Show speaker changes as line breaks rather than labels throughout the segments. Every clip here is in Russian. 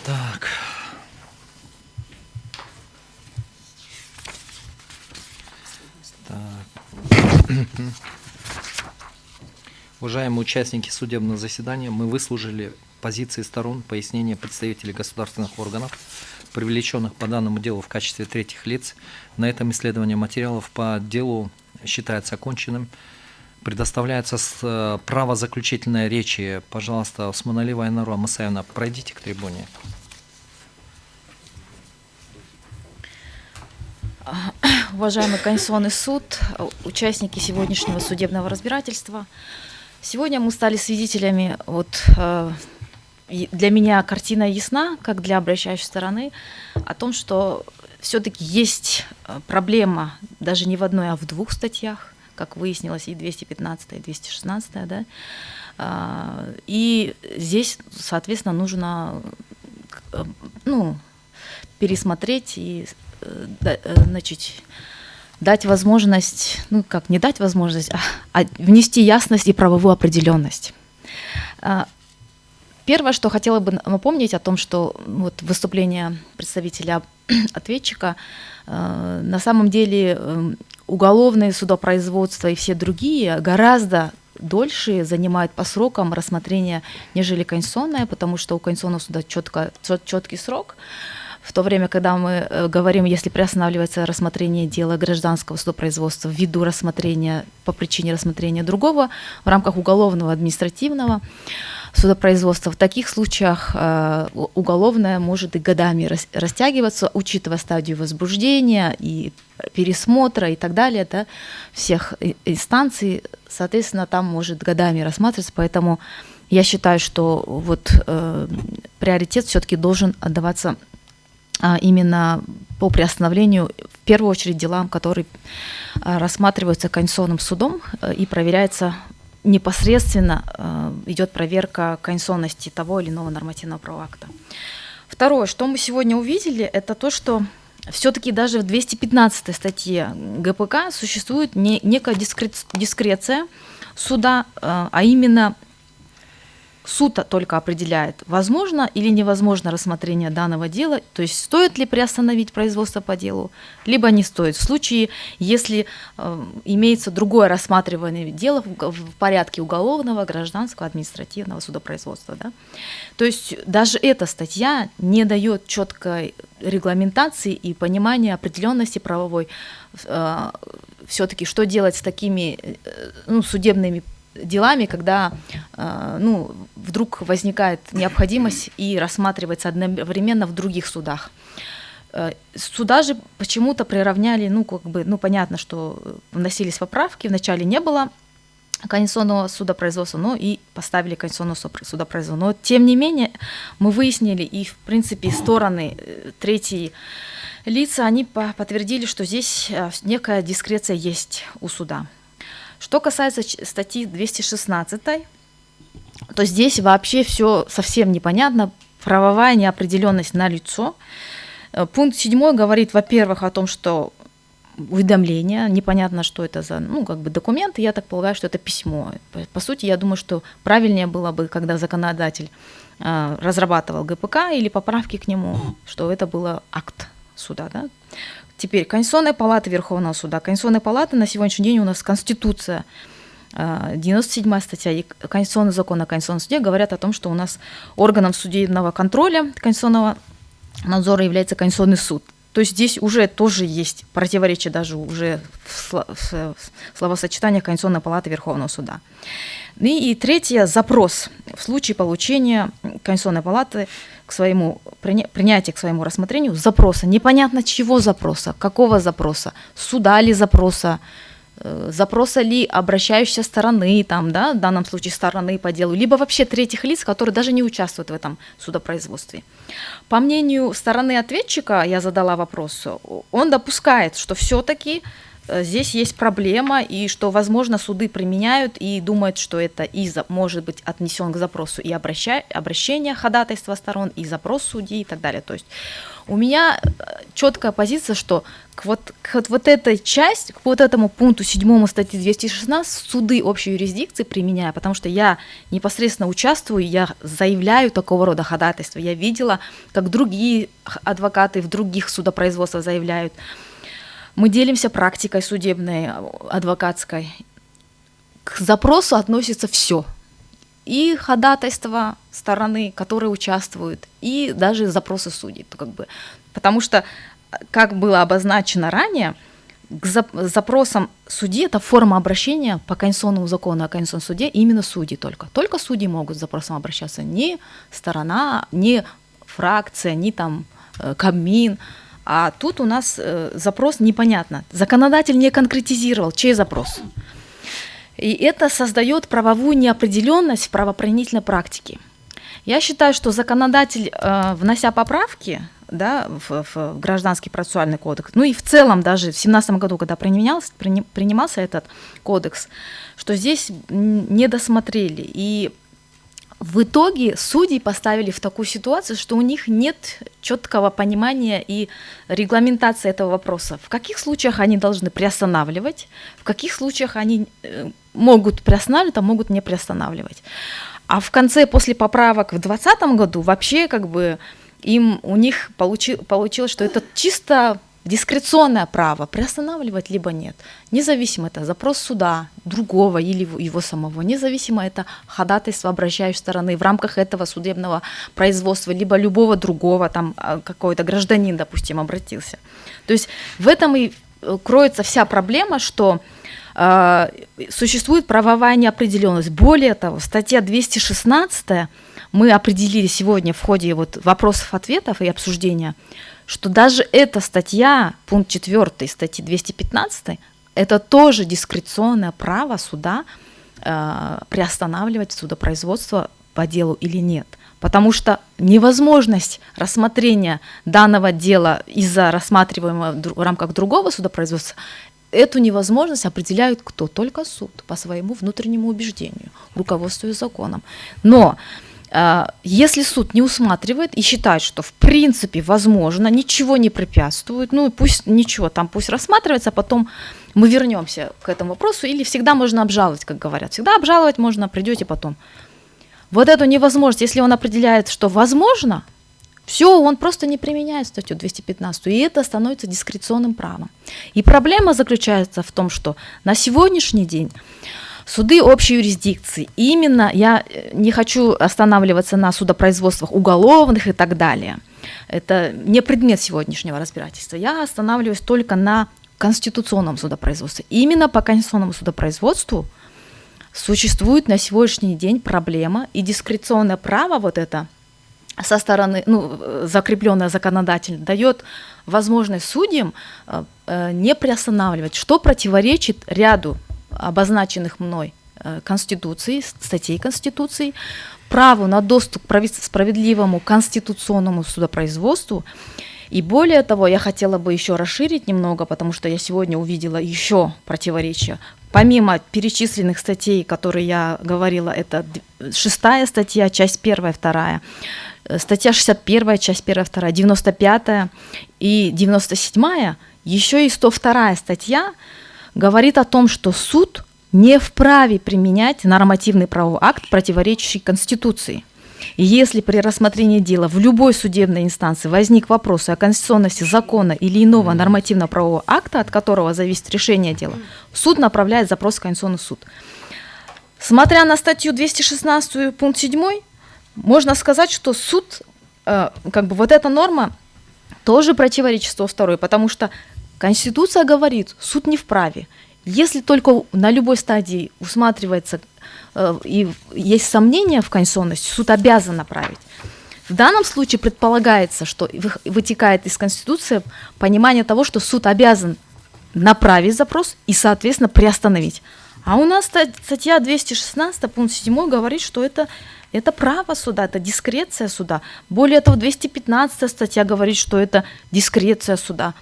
Так. Уважаемые участники судебного заседания, мы выслушали позиции сторон, пояснения представителей государственных органов, привлеченных по данному делу в качестве третьих лиц. На этом исследование материалов по делу считается оконченным. Предоставляется право заключительной речи. Пожалуйста, Усманалиева Айнура Мусаевна, пройдите к трибуне.
Уважаемый Конституционный суд, участники сегодняшнего судебного разбирательства, сегодня мы стали свидетелями, для меня картина ясна, как для обращающей стороны, о том, что все-таки есть проблема даже не в одной, а в двух статьях, как выяснилось, и 215, и 216, да, и здесь, соответственно, нужно, пересмотреть и, дать возможность, не дать возможность, а внести ясность и правовую определенность. Первое, что хотела бы напомнить о том, что выступление представителя ответчика, на самом деле уголовное судопроизводство и все другие гораздо дольше занимают по срокам рассмотрения, нежели конституционное, потому что у Конституционного суда четкий срок. В то время, когда мы говорим, если приостанавливается рассмотрение дела гражданского судопроизводства ввиду рассмотрения, по причине рассмотрения другого в рамках уголовного административного судопроизводства, в таких случаях уголовное может и годами растягиваться, учитывая стадию возбуждения и пересмотра и так далее, да, всех инстанций, соответственно, там может годами рассматриваться, поэтому я считаю, что приоритет все-таки должен отдаваться именно по приостановлению, в первую очередь, делам, которые рассматриваются Конституционным судом и проверяется непосредственно, идет проверка конституционности того или иного нормативного правового акта. Второе, что мы сегодня увидели, это то, что все-таки даже в 215 статье ГПК существует некая дискреция суда, а именно суд только определяет, возможно или невозможно рассмотрение данного дела, то есть стоит ли приостановить производство по делу, либо не стоит. В случае, если имеется другое рассматривание дела в порядке уголовного, гражданского, административного судопроизводства. Да? То есть даже эта статья не дает четкой регламентации и понимания определенности правовой, все-таки что делать с такими судебными делами, когда вдруг возникает необходимость и рассматривается одновременно в других судах. Суда же почему-то приравняли, понятно, что вносились поправки, вначале не было конституционного судопроизводства, но и поставили конституционного судопроизводства. Но тем не менее мы выяснили, и в принципе стороны третьи лица, они подтвердили, что здесь некая дискреция есть у суда. Что касается статьи 216, то здесь вообще все совсем непонятно, правовая неопределенность налицо. Пункт 7 говорит, во-первых, о том, что уведомление, непонятно, что это за документ, я так полагаю, что это письмо. По сути, я думаю, что правильнее было бы, когда законодатель разрабатывал ГПК или поправки к нему, что это был акт суда, да? Теперь Конституционная палата Верховного суда. Конституционная палата на сегодняшний день у нас Конституция, 97 статья и Конституционный закон о Конституционном суде говорят о том, что у нас органом судебного контроля конституционного надзора является Конституционный суд. То есть здесь уже тоже есть противоречие даже уже в словосочетаниях Конституционной палаты Верховного суда. И третье, запрос. В случае получения Конституционной палаты к своему принятия к своему рассмотрению запроса. Непонятно чего запроса, какого запроса, суда ли запроса, запроса ли обращающейся стороны, в данном случае стороны по делу, либо вообще третьих лиц, которые даже не участвуют в этом судопроизводстве. По мнению стороны ответчика, я задала вопрос, он допускает, что все-таки здесь есть проблема, и что, возможно, суды применяют и думают, что это может быть отнесен к запросу и обращение ходатайства сторон, и запрос судьи и так далее. То есть у меня четкая позиция, что к вот этой части, к вот этому пункту 7 статьи 216 суды общей юрисдикции применяю, потому что я непосредственно участвую, я заявляю такого рода ходатайства. Я видела, как другие адвокаты в других судопроизводствах заявляют. Мы делимся практикой судебной, адвокатской. К запросу относится все. И ходатайства стороны, которые участвуют, и даже запросы судей. Потому что, как было обозначено ранее, к запросам судьи это форма обращения по конституционному закону о Конституционном суде именно судьи только. Только судьи могут с запросом обращаться, не сторона, не фракция, не там Кабмин. А тут у нас запрос непонятно. Законодатель не конкретизировал, чей запрос. И это создает правовую неопределенность в правоприменительной практике. Я считаю, что законодатель, внося поправки, да, в Гражданский процессуальный кодекс, ну и в целом даже в 2017 году, когда принимался этот кодекс, что здесь не досмотрели. И в итоге судьи поставили в такую ситуацию, что у них нет четкого понимания и регламентации этого вопроса. В каких случаях они должны приостанавливать, в каких случаях они могут приостанавливать, а могут не приостанавливать. А в конце, после поправок в 2020 году, вообще у них получилось, что это чисто дискреционное право приостанавливать либо нет. Независимо это запрос суда, другого или его самого, независимо это ходатайство обращающей стороны в рамках этого судебного производства, либо любого другого, там какой-то гражданин, допустим, обратился. То есть в этом и кроется вся проблема, что существует правовая неопределенность. Более того, статья 216 мы определили сегодня в ходе вопросов-ответов и обсуждения, что даже эта статья, пункт 4 статьи 215, это тоже дискреционное право суда приостанавливать судопроизводство по делу или нет. Потому что невозможность рассмотрения данного дела из-за рассматриваемого в рамках другого судопроизводства, эту невозможность определяет кто? Только суд по своему внутреннему убеждению, руководствуясь законом. Но если суд не усматривает и считает, что в принципе возможно, ничего не препятствует, ну пусть рассматривается, а потом мы вернемся к этому вопросу, или всегда можно обжаловать, как говорят. Всегда обжаловать можно, придете потом. Вот эту невозможность, если он определяет, что возможно, все, он просто не применяет статью 215, и это становится дискреционным правом. И проблема заключается в том, что на сегодняшний день суды общей юрисдикции, именно я не хочу останавливаться на судопроизводствах уголовных и так далее, это не предмет сегодняшнего разбирательства, я останавливаюсь только на конституционном судопроизводстве. Именно по конституционному судопроизводству существует на сегодняшний день проблема, и дискреционное право вот это со стороны, закрепленное законодателем, дает возможность судьям не приостанавливать, что противоречит ряду обозначенных мной статей Конституции, праву на доступ к справедливому конституционному судопроизводству. И более того, я хотела бы еще расширить немного, потому что я сегодня увидела еще противоречия. Помимо перечисленных статей, которые я говорила, это 6 статья, часть 1, 2, статья 61, часть 1, 2, 95 и 97, еще и 102 статья говорит о том, что суд не вправе применять нормативный правовой акт, противоречащий Конституции. И если при рассмотрении дела в любой судебной инстанции возник вопрос о конституционности закона или иного нормативно-правового акта, от которого зависит решение дела, суд направляет запрос в Конституционный суд. Смотря на статью 216 пункт 7, можно сказать, что суд, вот эта норма тоже противоречит 102, потому что Конституция говорит, суд не вправе. Если только на любой стадии усматривается и есть сомнения в конституционности, суд обязан направить. В данном случае предполагается, что вытекает из Конституции понимание того, что суд обязан направить запрос и, соответственно, приостановить. А у нас статья 216, пункт 7 говорит, что это право суда, это дискреция суда. Более того, 215 статья говорит, что это дискреция суда.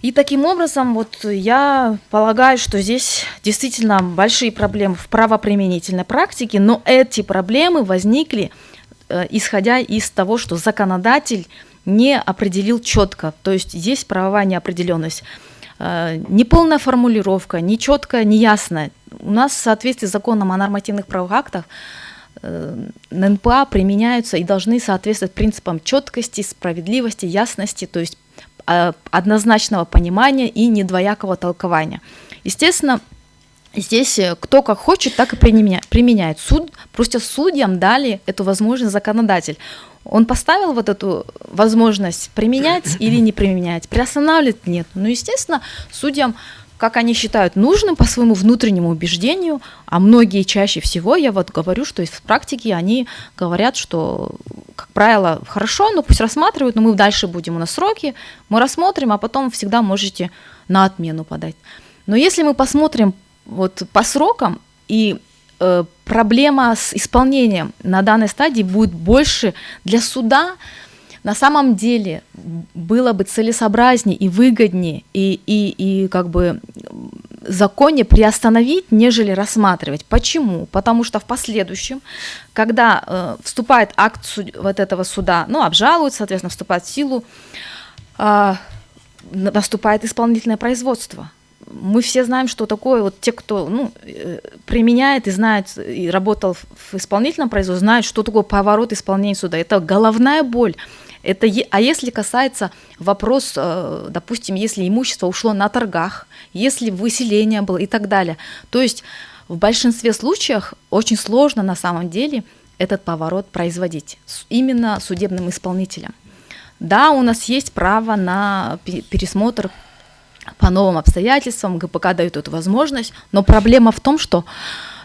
И таким образом, вот я полагаю, что здесь действительно большие проблемы в правоприменительной практике, но эти проблемы возникли, исходя из того, что законодатель не определил четко, то есть здесь правовая неопределенность, неполная формулировка, нечеткая, неясная. У нас в соответствии с законом о нормативных правовых актах НПА применяются и должны соответствовать принципам четкости, справедливости, ясности, то есть однозначного понимания и недвоякого толкования. Естественно, здесь кто как хочет, так и применяет. Просто судьям дали эту возможность законодатель. Он поставил вот эту возможность применять или не применять, приостанавливать нет. Но, естественно, судьям, как они считают нужным по своему внутреннему убеждению, а многие чаще всего, я вот говорю, что в практике они говорят, что, как правило, хорошо, но пусть рассматривают, но мы дальше будем, у нас сроки, мы рассмотрим, а потом всегда можете на отмену подать. Но если мы посмотрим вот по срокам, и проблема с исполнением на данной стадии будет больше для суда, на самом деле было бы целесообразнее и выгоднее, и как бы законе приостановить, нежели рассматривать. Почему? Потому что в последующем, когда вступает акт вот этого суда, ну, обжалуют, соответственно, вступает в силу, наступает исполнительное производство. Мы все знаем, что такое, вот те, кто применяет и знает, и работал в исполнительном производстве, знают, что такое поворот исполнения суда. Это головная боль. А если касается вопрос, допустим, если имущество ушло на торгах, если выселение было и так далее, то есть в большинстве случаев очень сложно на самом деле этот поворот производить именно судебным исполнителем. Да, у нас есть право на пересмотр по новым обстоятельствам, ГПК дает эту возможность, но проблема в том, что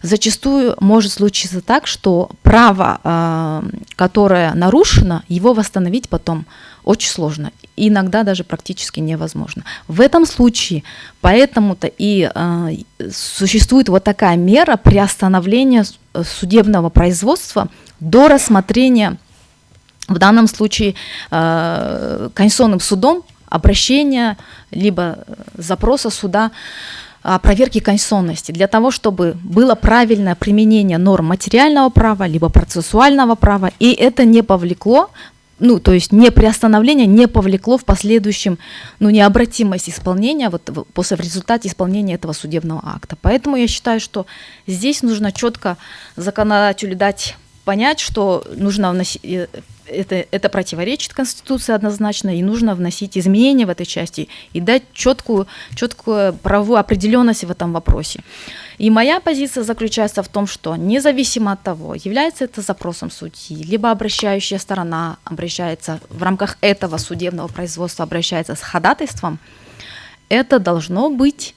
зачастую может случиться так, что право, которое нарушено, его восстановить потом очень сложно, иногда даже практически невозможно. В этом случае поэтому-то и существует вот такая мера приостановления судебного производства до рассмотрения, в данном случае Конституционным судом, обращения либо запроса суда о проверке конституционности, для того, чтобы было правильное применение норм материального права либо процессуального права, и это не повлекло, то есть не приостановление не повлекло в последующем необратимость исполнения в результате исполнения этого судебного акта. Поэтому я считаю, что здесь нужно четко законодателю дать понять, что нужно вносить, это противоречит Конституции однозначно, и нужно вносить изменения в этой части и дать четкую правовую определенность в этом вопросе. И моя позиция заключается в том, что независимо от того, является это запросом судьи, либо обращающая сторона обращается в рамках этого судебного производства, обращается с ходатайством, это должно быть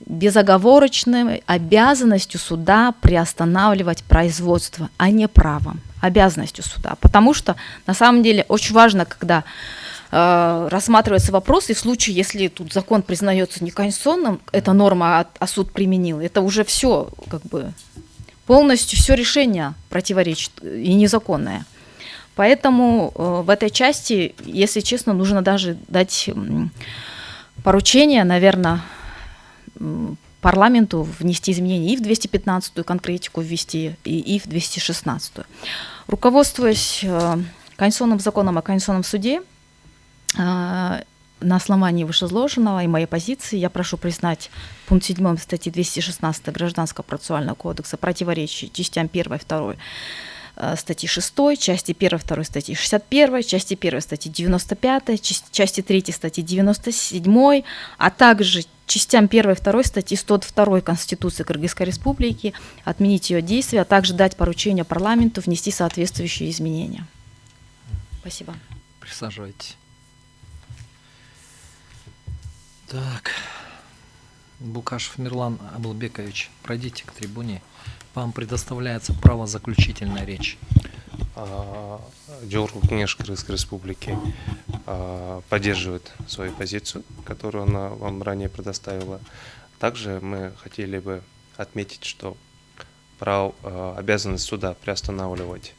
безоговорочной обязанностью суда приостанавливать производство, а не правом, обязанностью суда. Потому что на самом деле очень важно, когда рассматривается вопрос, и в случае, если тут закон признается неконституционным, эта норма, а суд применил, это уже все полностью все решение противоречит и незаконное. Поэтому в этой части, если честно, нужно даже дать поручение, наверное, парламенту внести изменения и в 215-ю конкретику ввести, и в 216-ю. Руководствуясь Конституционным законом о Конституционном суде, на основании вышеизложенного и моей позиции я прошу признать пункт 7 статьи 216 Гражданского процессуального кодекса противоречие частям 1 и 2 статьи 6, части 1 и 2 статьи 61, части 1 статьи 95, части 3 статьи 97, а также частям 1 и 2 статьи 102 Конституции Кыргызской Республики, отменить ее действие, а также дать поручение парламенту внести соответствующие изменения. Спасибо.
Присаживайтесь. Так, Букашев Мирлан Абылбекович, пройдите к трибуне. Вам предоставляется право заключительной речи.
Жогорку Кеңеш Кыргызской Республики поддерживает свою позицию, которую она вам ранее предоставила. Также мы хотели бы отметить, что обязанность суда приостанавливать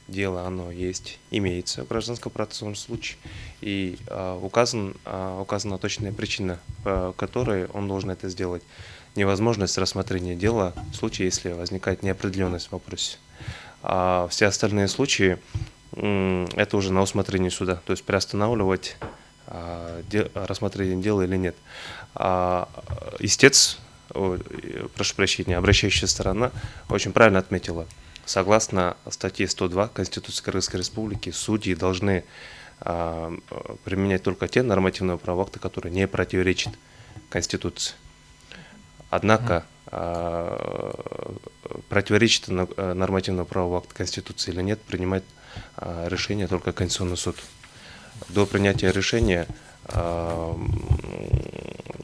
дело оно есть, имеется в гражданском процессуальном случае, и указана точная причина, по которой он должен это сделать. Невозможность рассмотрения дела в случае, если возникает неопределенность в вопросе. А все остальные случаи это уже на усмотрение суда, то есть приостанавливать рассмотрение дела или нет. Истец, прошу прощения, обращающая сторона очень правильно отметила. Согласно статье 102 Конституции Кыргызской Республики, судьи должны применять только те нормативные правовые акты, которые не противоречат Конституции. Однако противоречит нормативному правовому акту Конституции или нет, принимает решение только Конституционный суд. До принятия решения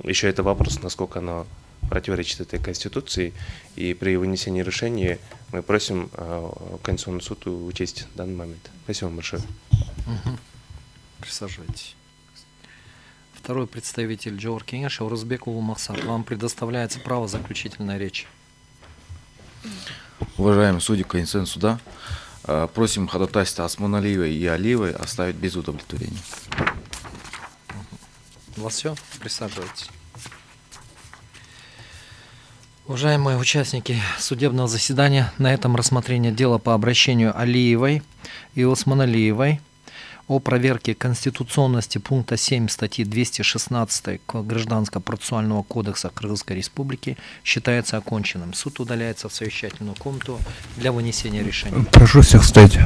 еще это вопрос, насколько оно противоречит этой Конституции, и при вынесении решения мы просим Конституционный суд учесть данный момент. Спасибо вам большое.
Присаживайтесь. Второй представитель Джовар Кенеша, Урузбек Улумаксат. Вам предоставляется право заключительной речи.
Уважаемые судьи Конституционного суда, просим ходатайство Осмоналиевой и Алиевой оставить без удовлетворения.
У вас все? Присаживайтесь. Уважаемые участники судебного заседания, на этом рассмотрение дела по обращению Алиевой и Осмоналиевой о проверке конституционности пункта 7 статьи 216 Гражданского процессуального кодекса Кыргызской Республики считается оконченным. Суд удаляется в совещательную комнату для вынесения решения.
Прошу всех встать.